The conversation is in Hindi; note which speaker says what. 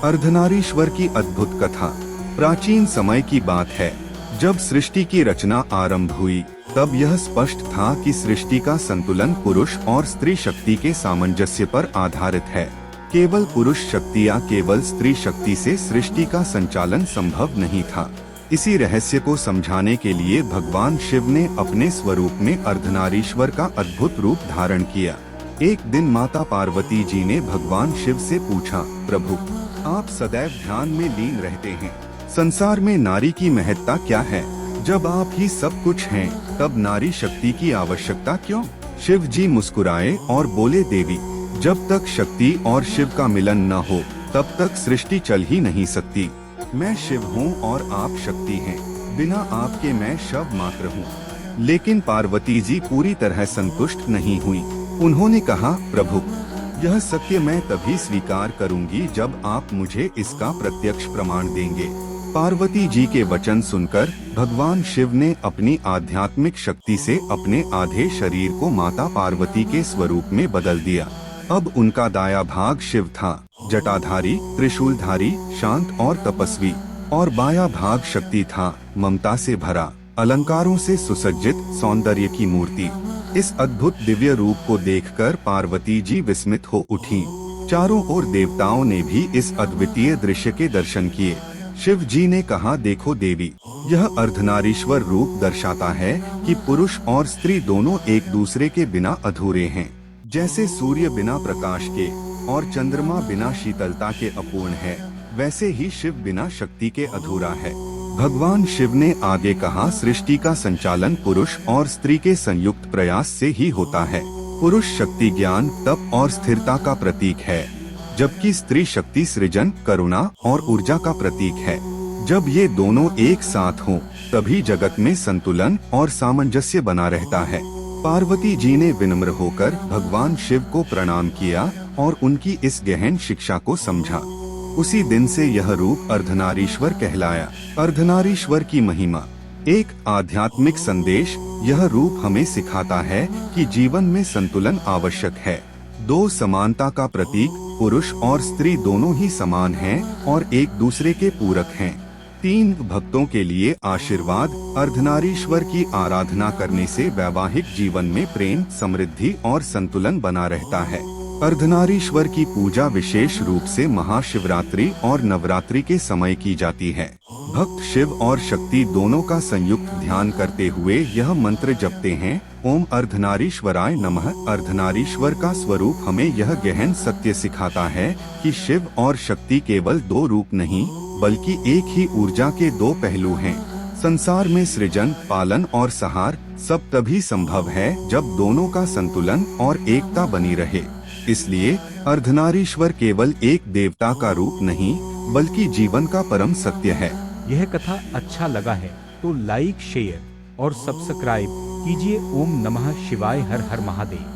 Speaker 1: अर्धनारीश्वर की अद्भुत कथा। प्राचीन समय की बात है, जब सृष्टि की रचना आरंभ हुई, तब यह स्पष्ट था कि सृष्टि का संतुलन पुरुष और स्त्री शक्ति के सामंजस्य पर आधारित है। केवल पुरुष शक्ति या केवल स्त्री शक्ति से सृष्टि का संचालन संभव नहीं था। इसी रहस्य को समझाने के लिए भगवान शिव ने अपने स्वरूप में अर्धनारीश्वर का अद्भुत रूप धारण किया। एक दिन माता पार्वती जी ने भगवान शिव से पूछा, प्रभु, आप सदैव ध्यान में लीन रहते हैं, संसार में नारी की महत्ता क्या है? जब आप ही सब कुछ हैं, तब नारी शक्ति की आवश्यकता क्यों? शिव जी मुस्कुराए और बोले, देवी, जब तक शक्ति और शिव का मिलन न हो, तब तक सृष्टि चल ही नहीं सकती। मैं शिव हूँ और आप शक्ति हैं, बिना आपके मैं शव मात्र हूँ। लेकिन पार्वती जी पूरी तरह संतुष्ट नहीं हुई। उन्होंने कहा, प्रभु, यह सत्य मैं तभी स्वीकार करूंगी जब आप मुझे इसका प्रत्यक्ष प्रमाण देंगे। पार्वती जी के वचन सुनकर भगवान शिव ने अपनी आध्यात्मिक शक्ति से अपने आधे शरीर को माता पार्वती के स्वरूप में बदल दिया। अब उनका दाया भाग शिव था, जटाधारी, त्रिशूलधारी, शांत और तपस्वी, और बाया भाग शक्ति था, ममता से भरा, अलंकारों से सुसज्जित, सौंदर्य की मूर्ति। इस अद्भुत दिव्य रूप को देखकर पार्वती जी विस्मित हो उठीं। चारों ओर देवताओं ने भी इस अद्वितीय दृश्य के दर्शन किए। शिव जी ने कहा, देखो देवी, यह अर्धनारीश्वर रूप दर्शाता है कि पुरुष और स्त्री दोनों एक दूसरे के बिना अधूरे हैं। जैसे सूर्य बिना प्रकाश के और चंद्रमा बिना शीतलता के अपूर्ण है, वैसे ही शिव बिना शक्ति के अधूरा है। भगवान शिव ने आगे कहा, सृष्टि का संचालन पुरुष और स्त्री के संयुक्त प्रयास से ही होता है। पुरुष शक्ति ज्ञान, तप और स्थिरता का प्रतीक है, जबकि स्त्री शक्ति सृजन, करुणा और ऊर्जा का प्रतीक है। जब ये दोनों एक साथ हों, तभी जगत में संतुलन और सामंजस्य बना रहता है। पार्वती जी ने विनम्र होकर भगवान शिव को प्रणाम किया और उनकी इस गहन शिक्षा को समझा। उसी दिन से यह रूप अर्धनारीश्वर कहलाया। अर्धनारीश्वर की महिमा। एक आध्यात्मिक संदेश, यह रूप हमें सिखाता है कि जीवन में संतुलन आवश्यक है। दो समानता का प्रतीक, पुरुष और स्त्री दोनों ही समान हैं और एक दूसरे के पूरक हैं। तीन, भक्तों के लिए आशीर्वाद, अर्धनारीश्वर की आराधना करने से वैवाहिक जीवन में प्रेम, समृद्धि और संतुलन बना रहता है। अर्धनारीश्वर की पूजा विशेष रूप से महाशिवरात्रि और नवरात्रि के समय की जाती है। भक्त शिव और शक्ति दोनों का संयुक्त ध्यान करते हुए यह मंत्र जपते हैं, ओम अर्धनारीश्वराय नमः। अर्धनारीश्वर का स्वरूप हमें यह गहन सत्य सिखाता है कि शिव और शक्ति केवल दो रूप नहीं, बल्कि एक ही ऊर्जा के दो पहलू हैं। संसार में सृजन, पालन और सहार सब तभी संभव है जब दोनों का संतुलन और एकता बनी रहे। इसलिए अर्धनारीश्वर केवल एक देवता का रूप नहीं, बल्कि जीवन का परम सत्य है।
Speaker 2: यह कथा अच्छा लगा है तो लाइक, शेयर और सब्सक्राइब कीजिए। ओम नमः शिवाय। हर हर महादेव।